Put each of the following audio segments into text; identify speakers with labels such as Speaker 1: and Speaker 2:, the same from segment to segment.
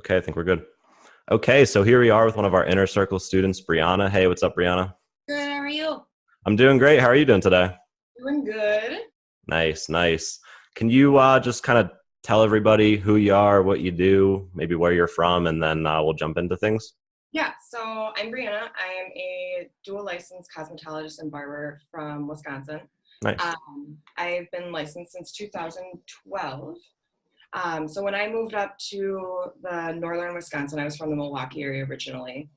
Speaker 1: Okay, I think we're good. Okay, so here we are with one of our inner circle students, Brianna. Hey, what's up, Brianna?
Speaker 2: Good, how are you?
Speaker 1: I'm doing great. How are you doing today?
Speaker 2: Doing good.
Speaker 1: Nice, nice. Can you just kind of tell everybody who you are, what you do, maybe where you're from, and then we'll jump into things?
Speaker 2: Yeah, so I'm Breanna. I am a dual licensed cosmetologist and barber from Wisconsin.
Speaker 1: Nice.
Speaker 2: I've been licensed since 2012. So when I moved up to the northern Wisconsin, I was from the Milwaukee area originally.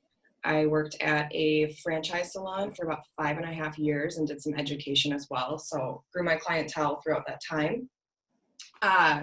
Speaker 2: I worked at a franchise salon for about 5.5 years and did some education as well. So grew my clientele throughout that time. Uh,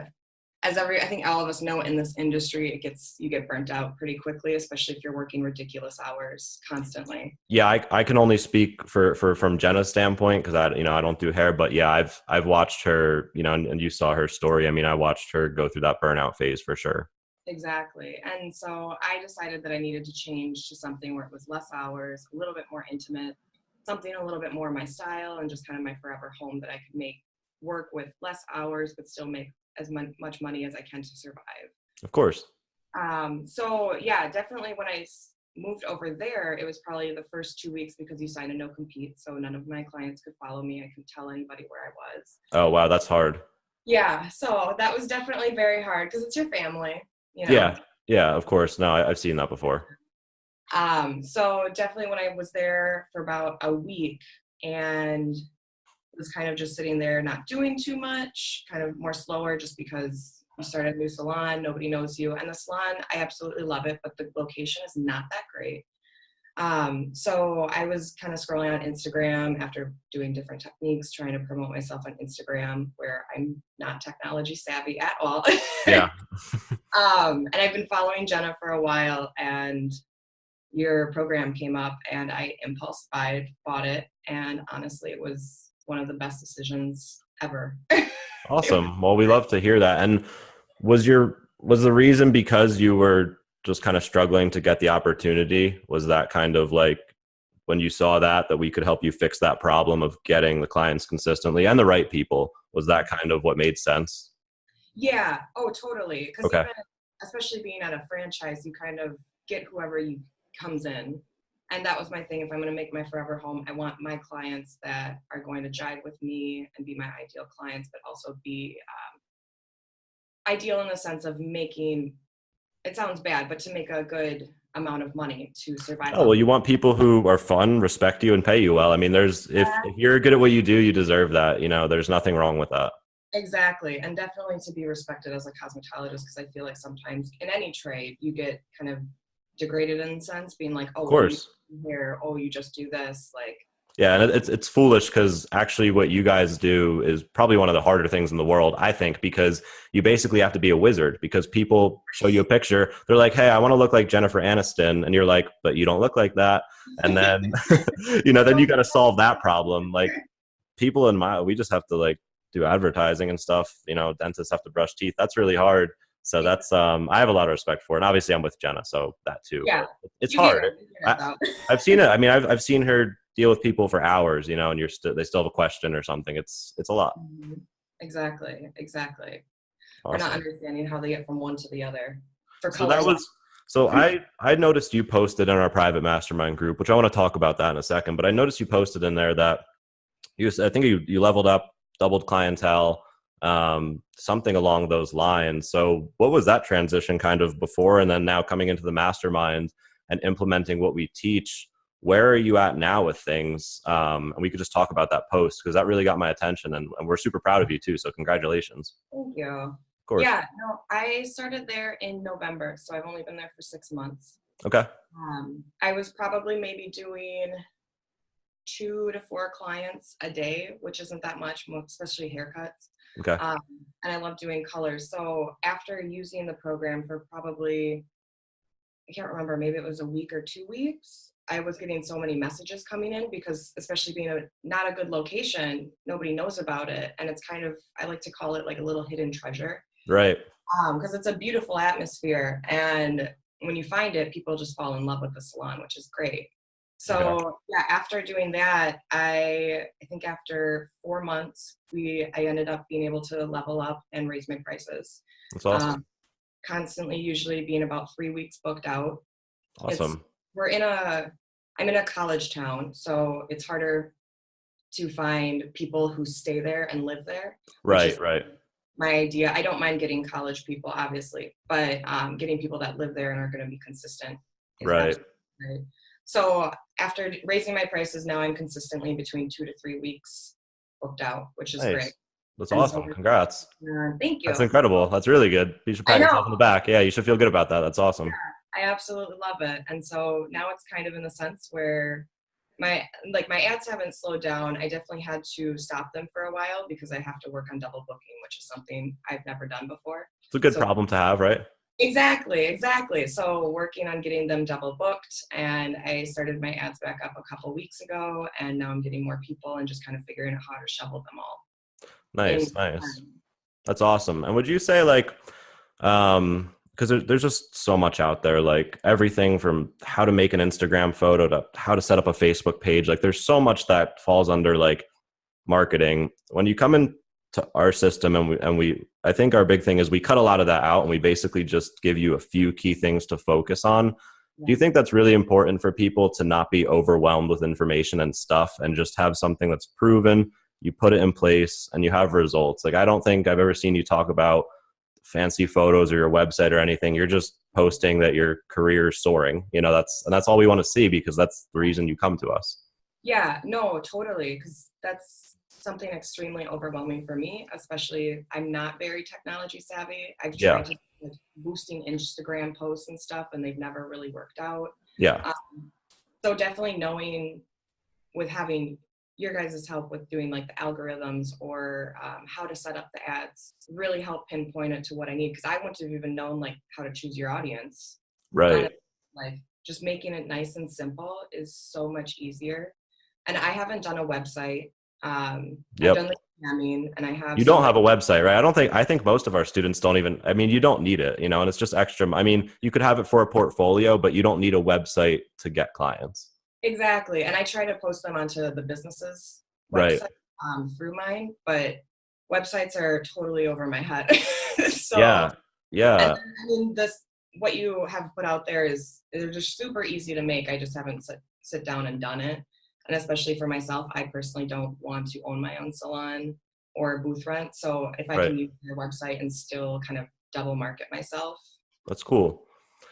Speaker 2: I think all of us know in this industry, you get burnt out pretty quickly, especially if you're working ridiculous hours constantly.
Speaker 1: Yeah, I can only speak for from Jenna's standpoint because I don't do hair, but yeah, I've watched her, and you saw her story. I mean, I watched her go through that burnout phase for sure.
Speaker 2: Exactly. And so I decided that I needed to change to something where it was less hours, a little bit more intimate, something a little bit more my style, and just kind of my forever home that I could make work with less hours, but still make as much money as I can to survive.
Speaker 1: Of course.
Speaker 2: So yeah, definitely when moved over there, it was probably the first 2 weeks because you sign a no compete. So none of my clients could follow me. I couldn't tell anybody where I was.
Speaker 1: Oh wow, that's hard.
Speaker 2: Yeah. So that was definitely very hard because it's your family, you know?
Speaker 1: Yeah, yeah, of course. No, I've seen that before.
Speaker 2: So definitely when I was there for about a week and was kind of just sitting there, not doing too much, kind of more slower just because you start a new salon, nobody knows you. And the salon, I absolutely love it, but the location is not that great. So I was kind of scrolling on Instagram after doing different techniques, trying to promote myself on Instagram where I'm not technology savvy at all.
Speaker 1: Yeah.
Speaker 2: And I've been following Jenna for a while and your program came up and I impulse bought it. And honestly, it was one of the best decisions ever.
Speaker 1: Awesome. Well, we love to hear that. And was the reason because you were just kind of struggling to get the opportunity? Was that kind of like when you saw that we could help you fix that problem of getting the clients consistently and the right people? Was that kind of what made sense?
Speaker 2: Yeah. Oh, totally. Because
Speaker 1: Okay.
Speaker 2: even, especially being at a franchise, you kind of get whoever you comes in. And that was my thing. If I'm going to make my forever home, I want my clients that are going to jive with me and be my ideal clients, but also be ideal in the sense of making, it sounds bad, but to make a good amount of money to survive
Speaker 1: Oh,
Speaker 2: off
Speaker 1: well,
Speaker 2: of.
Speaker 1: you want people who are fun, respect you, and pay you well. I mean, if you're good at what you do, you deserve that. There's nothing wrong with that.
Speaker 2: Exactly. And definitely to be respected as a cosmetologist, because I feel like sometimes in any trade, you get kind of degraded in a sense, being like, oh,
Speaker 1: Of
Speaker 2: what do you
Speaker 1: course.
Speaker 2: do here? Oh, you just do this. Like,
Speaker 1: Yeah, and it's foolish because actually what you guys do is probably one of the harder things in the world, I think, because you basically have to be a wizard because people show you a picture, they're like, "Hey, I want to look like Jennifer Aniston," and you're like, "But you don't look like that." And then then you got to solve that problem. Like people we just have to like do advertising and stuff. Dentists have to brush teeth. That's really hard. So that's I have a lot of respect for it. And obviously I'm with Jenna, so that too.
Speaker 2: yeah,
Speaker 1: But it's
Speaker 2: you get
Speaker 1: hard.
Speaker 2: it. You get it
Speaker 1: I,
Speaker 2: though.
Speaker 1: I've seen it. I mean, I've seen her deal with people for hours, and they still have a question or something. It's a lot.
Speaker 2: Mhm. Exactly. Exactly. Or not
Speaker 1: Awesome.
Speaker 2: understanding how they get from one to the other for
Speaker 1: So that
Speaker 2: colors.
Speaker 1: was so I noticed you posted in our private mastermind group, which I want to talk about that in a second. But I noticed you posted in there that I think you leveled up, doubled clientele, something along those lines. So what was that transition kind of before and then now coming into the mastermind and implementing what we teach? Where are you at now with things? And we could just talk about that post because that really got my attention and we're super proud of you too. So congratulations.
Speaker 2: Thank you.
Speaker 1: Of course.
Speaker 2: Yeah, no, I started there in November, so I've only been there for 6 months.
Speaker 1: Okay.
Speaker 2: I was probably maybe doing 2 to 4 clients a day, which isn't that much, especially haircuts.
Speaker 1: Okay.
Speaker 2: Um, and I love doing colors. So after using the program for probably, I can't remember, maybe it was a week or 2 weeks, I was getting so many messages coming in because especially being not a good location, nobody knows about it. And it's kind of, I like to call it like a little hidden treasure
Speaker 1: Right.
Speaker 2: because it's a beautiful atmosphere. And when you find it, people just fall in love with the salon, which is great.
Speaker 1: Okay.
Speaker 2: So yeah, after doing that, I think after 4 months, I ended up being able to level up and raise my prices.
Speaker 1: That's
Speaker 2: Um,
Speaker 1: awesome.
Speaker 2: constantly usually being about 3 weeks booked out. It's
Speaker 1: Awesome.
Speaker 2: we're in a I'm in a college town, so it's harder to find people who stay there and live there, which is
Speaker 1: Right, right,
Speaker 2: my idea. I don't mind getting college people, obviously, but getting people that live there and are going to be consistent is
Speaker 1: right.
Speaker 2: absolutely great. So after raising my prices, now I'm consistently between 2 to 3 weeks booked out, which is great.
Speaker 1: Nice. That's
Speaker 2: And so,
Speaker 1: awesome. Congrats.
Speaker 2: thank
Speaker 1: That's
Speaker 2: you.
Speaker 1: incredible. That's really good. You should
Speaker 2: I
Speaker 1: pat
Speaker 2: know.
Speaker 1: yourself on the back. Yeah, you should feel good about that. That's awesome.
Speaker 2: I absolutely love it. And so now it's kind of in the sense where my ads haven't slowed down. I definitely had to stop them for a while because I have to work on double booking, which is something I've never done before.
Speaker 1: It's a good
Speaker 2: So
Speaker 1: problem to have, right?
Speaker 2: exactly. So working on getting them double booked, and I started my ads back up a couple weeks ago, and now I'm getting more people and just kind of figuring out how to shovel them all in.
Speaker 1: Nice, nice. That's awesome. And would you say like, because there's just so much out there, like everything from how to make an Instagram photo to how to set up a Facebook page. Like there's so much that falls under like marketing. When you come into our system and we I think our big thing is we cut a lot of that out and we basically just give you a few key things to focus on. Do you think that's really important for people to not be overwhelmed with information and stuff and just have something that's proven, you put it in place and you have results? Like I don't think I've ever seen you talk about fancy photos or your website or anything. You're just posting that your career is soaring. That's all we want to see because that's the reason you come to us.
Speaker 2: Yeah, no, totally. Because that's something extremely overwhelming for me, especially I'm not very technology savvy. I've
Speaker 1: Yeah.
Speaker 2: tried to like, boosting Instagram posts and stuff, and they've never really worked out.
Speaker 1: Yeah.
Speaker 2: So definitely knowing with having your guys' help with doing like the algorithms or how to set up the ads really help pinpoint it to what I need. Because I wouldn't have even known like how to choose your audience.
Speaker 1: Right.
Speaker 2: Like just making it nice and simple is so much easier. And I haven't done a website. I've done
Speaker 1: Yep.
Speaker 2: the scamming, and I have
Speaker 1: You don't
Speaker 2: some
Speaker 1: have
Speaker 2: like
Speaker 1: a website, right? I think most of our students don't even, I mean, you don't need it, and it's just extra. I mean, you could have it for a portfolio, but you don't need a website to get clients.
Speaker 2: exactly. And I try to post them onto the business's
Speaker 1: Right.
Speaker 2: website through mine, but websites are totally over my head. So,
Speaker 1: Yeah.
Speaker 2: and
Speaker 1: Yeah.
Speaker 2: then, I mean, this what you have put out there is they're just super easy to make. I just haven't sit down and done it. And especially for myself, I personally don't want to own my own salon or booth rent. So if I
Speaker 1: Right.
Speaker 2: can use their website and still kind of double market myself,
Speaker 1: That's cool.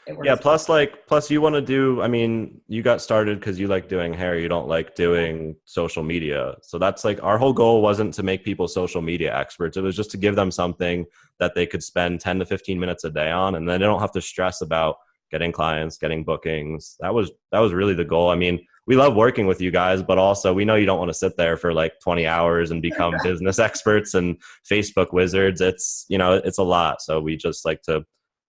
Speaker 2: it
Speaker 1: Yeah,
Speaker 2: works.
Speaker 1: plus you want to do, I mean, you got started because you like doing hair, you don't like doing social media. So that's like our whole goal wasn't to make people social media experts. It was just to give them something that they could spend 10 to 15 minutes a day on, and then they don't have to stress about getting clients, getting bookings. That was really the goal. I mean, we love working with you guys, but also we know you don't want to sit there for like 20 hours and become business experts and Facebook wizards. It's a lot. So we just like to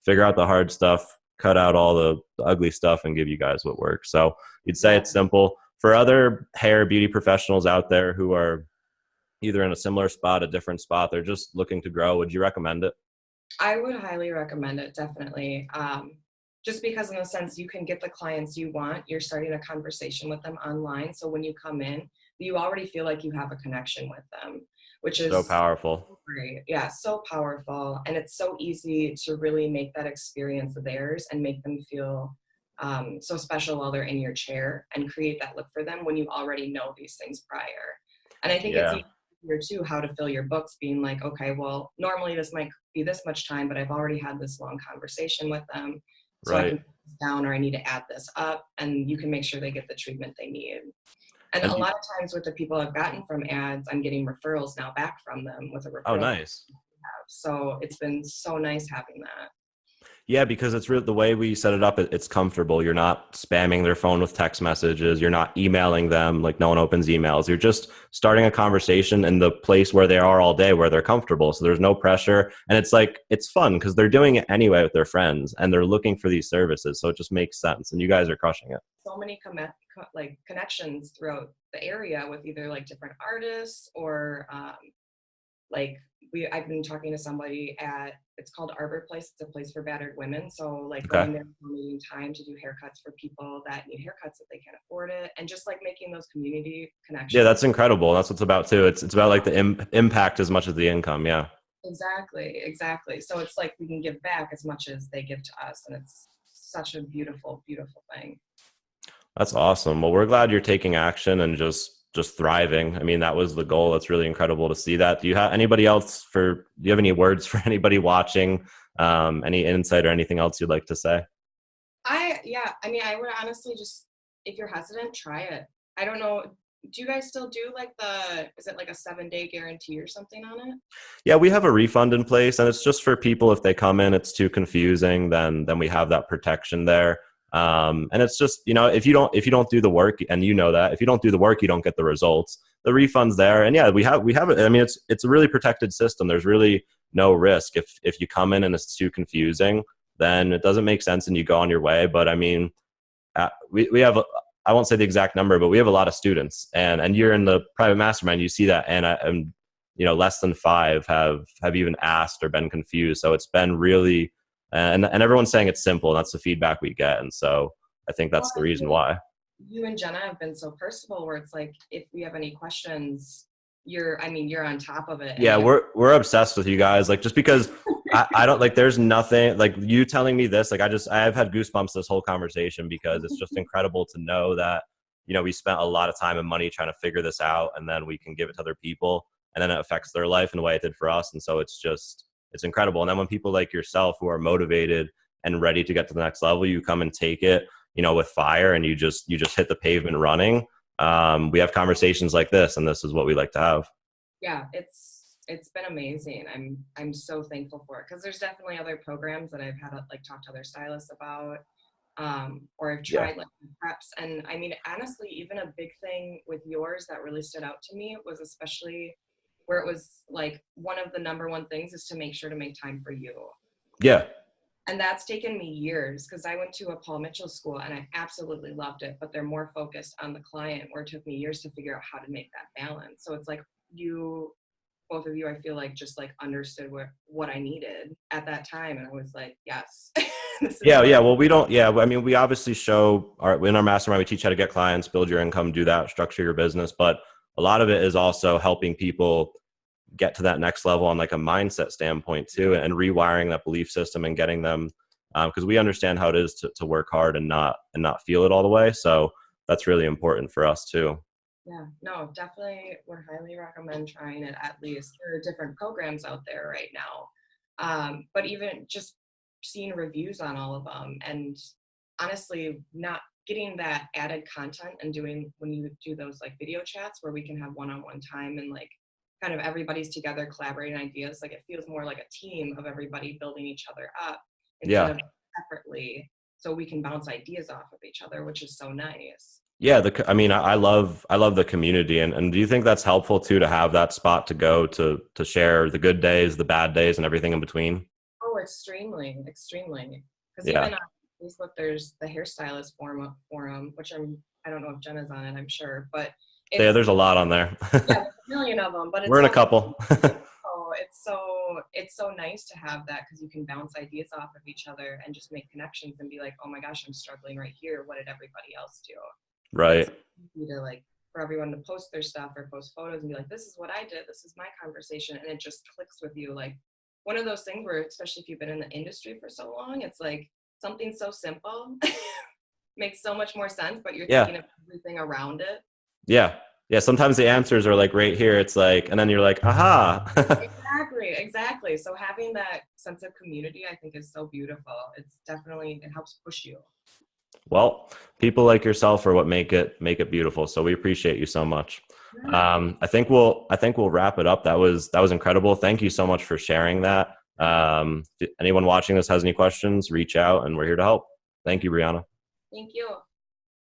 Speaker 1: figure out the hard stuff, cut out all the ugly stuff, and give you guys what works. So you'd say
Speaker 2: Yeah,
Speaker 1: it's simple. For other hair beauty professionals out there who are either in a similar spot, a different spot, they're just looking to grow, would you recommend it?
Speaker 2: I would highly recommend it, definitely. Just because in a sense you can get the clients you want, you're starting a conversation with them online. So when you come in, you already feel like you have a connection with them, which
Speaker 1: So
Speaker 2: is
Speaker 1: powerful.
Speaker 2: great. Yeah, so powerful. And it's so easy to really make that experience theirs and make them feel so special while they're in your chair and create that look for them when you already know these things prior. And I think it's
Speaker 1: Yeah.
Speaker 2: easier too how to fill your books, being like, okay, well, normally this might be this much time, but I've already had this long conversation with them. So I can
Speaker 1: Right.
Speaker 2: put this down or I need to add this up, and you can make sure they get the treatment they need. And a
Speaker 1: And
Speaker 2: lot of times with the people I've gotten from ads, I'm getting referrals now back from them with a
Speaker 1: oh,
Speaker 2: referral.
Speaker 1: nice.
Speaker 2: So it's been so nice having that.
Speaker 1: Yeah, because it's really the way we set it up. It's comfortable. You're not spamming their phone with text messages. You're not emailing them like no one opens emails. You're just starting a conversation in the place where they are all day, where they're comfortable. So there's no pressure, and it's fun because they're doing it anyway with their friends, and they're looking for these services. So it just makes sense, and you guys are crushing it.
Speaker 2: So many like connections throughout the area with either like different artists or like I've been talking to somebody at it's called Arbor Place. It's a place for battered women. So like
Speaker 1: Okay.
Speaker 2: going there donating time to do haircuts for people that need haircuts if they can't afford it, and just like making those community
Speaker 1: Yeah,
Speaker 2: connections.
Speaker 1: that's incredible. That's what it's about too. It's about like the impact as much as the income. Yeah.
Speaker 2: Exactly, exactly. So it's like we can give back as much as they give to us, and it's such a beautiful, beautiful thing.
Speaker 1: That's awesome. Well, we're glad you're taking action and just thriving. I mean, that was the goal. It's really incredible to see that. Do you have anybody else do you have any words for anybody watching? Any insight or anything else you'd like to say?
Speaker 2: Yeah, I mean, I would honestly just, if you're hesitant, try it. I don't know. Do you guys still do like is it like a 7-day guarantee or something on it?
Speaker 1: Yeah, we have a refund in place, and it's just for people if they come in, it's too confusing, then we have that protection there. And it's just, if you don't do the work, and you know that if you don't do the work, you don't get the results. The refund's there, and yeah, we have it. I mean, it's a really protected system. There's really no risk if you come in and it's too confusing, then it doesn't make sense and you go on your way. But I mean, we have I won't say the exact number, but we have a lot of students, and you're in the private mastermind, you see that, and less than 5 have even asked or been confused. So it's been really, and everyone's saying it's simple, and that's the feedback we get, and so I think
Speaker 2: Well,
Speaker 1: that's the
Speaker 2: I
Speaker 1: reason
Speaker 2: feel like
Speaker 1: why.
Speaker 2: you and Jenna have been so personable where it's like, if we have any questions, you're on top of it and
Speaker 1: Yeah,
Speaker 2: you
Speaker 1: we're obsessed with you guys. Like, just because I don't like, there's nothing like you telling me this. Like, I've had goosebumps this whole conversation because it's just incredible to know that we spent a lot of time and money trying to figure this out, and then we can give it to other people, and then it affects their life in the way it did for us. And so it's incredible. And then when people like yourself who are motivated and ready to get to the next level, you come and take it, with fire, and you just hit the pavement running. We have conversations like this, and this is what we like to have.
Speaker 2: yeah, it's been amazing. I'm so thankful for it because there's definitely other programs that I've had to like talk to other stylists about, or I've
Speaker 1: Yeah.
Speaker 2: tried like preps. And I mean, honestly, even a big thing with yours that really stood out to me was especially where it was like one of the number one things is to make sure to make time for you.
Speaker 1: Yeah.
Speaker 2: And that's taken me years because I went to a Paul Mitchell school and I absolutely loved it, but they're more focused on the client, where it took me years to figure out how to make that balance. So it's like both of you, I feel like just like understood what I needed at that time. And I was like, yes, this is
Speaker 1: Yeah,
Speaker 2: what
Speaker 1: yeah.
Speaker 2: I,
Speaker 1: Well, we don't. Yeah, I mean, we obviously show in our mastermind, we teach how to get clients, build your income, do that, structure your business. But a lot of it is also helping people get to that next level on like a mindset standpoint too, and rewiring that belief system and getting them, because we understand how it is to work hard and not feel it all the way. So that's really important for us too.
Speaker 2: yeah, no, definitely would highly recommend trying it at least. There are different programs out there right now. But even just seeing reviews on all of them and honestly not getting that added content and doing when you do those like video chats where we can have one-on-one time and like kind of everybody's together collaborating ideas, like it feels more like a team of everybody building each other up instead
Speaker 1: Yeah.
Speaker 2: of separately, so we can bounce ideas off of each other, which is so nice.
Speaker 1: Yeah, I mean, I love the community, and do you think that's helpful too, to have that spot to go to share the good days, the bad days, and everything in between?
Speaker 2: Oh, extremely, extremely. Because
Speaker 1: Yeah,
Speaker 2: even on Facebook, there's the hairstylist forum, which I don't know if Jenna's on it, I'm sure, but
Speaker 1: yeah.
Speaker 2: it's,
Speaker 1: There's a lot on there.
Speaker 2: yeah, there's a million of them, but
Speaker 1: We're
Speaker 2: it's
Speaker 1: in a
Speaker 2: also,
Speaker 1: couple.
Speaker 2: oh, it's so nice to have that because you can bounce ideas off of each other and just make connections and be like, oh my gosh, I'm struggling right here. What did everybody else do? And
Speaker 1: Right.
Speaker 2: it's easy to like for everyone to post their stuff or post photos and be like, this is what I did, this is my conversation, and it just clicks with you. Like one of those things where, especially if you've been in the industry for so long, it's like something so simple makes so much more sense, but you're
Speaker 1: Yeah.
Speaker 2: thinking of everything around it.
Speaker 1: Yeah. Yeah. Sometimes the answers are like right here. It's like, and then you're like, aha.
Speaker 2: Exactly, exactly. So having that sense of community, I think, is so beautiful. It helps push you.
Speaker 1: Well, people like yourself are what make it beautiful. So we appreciate you so much.
Speaker 2: Yeah, thank
Speaker 1: I think we'll wrap it up. That was incredible. Thank you so much for sharing that. If anyone watching this has any questions, reach out, and we're here to help. Thank you, Brianna.
Speaker 2: thank you.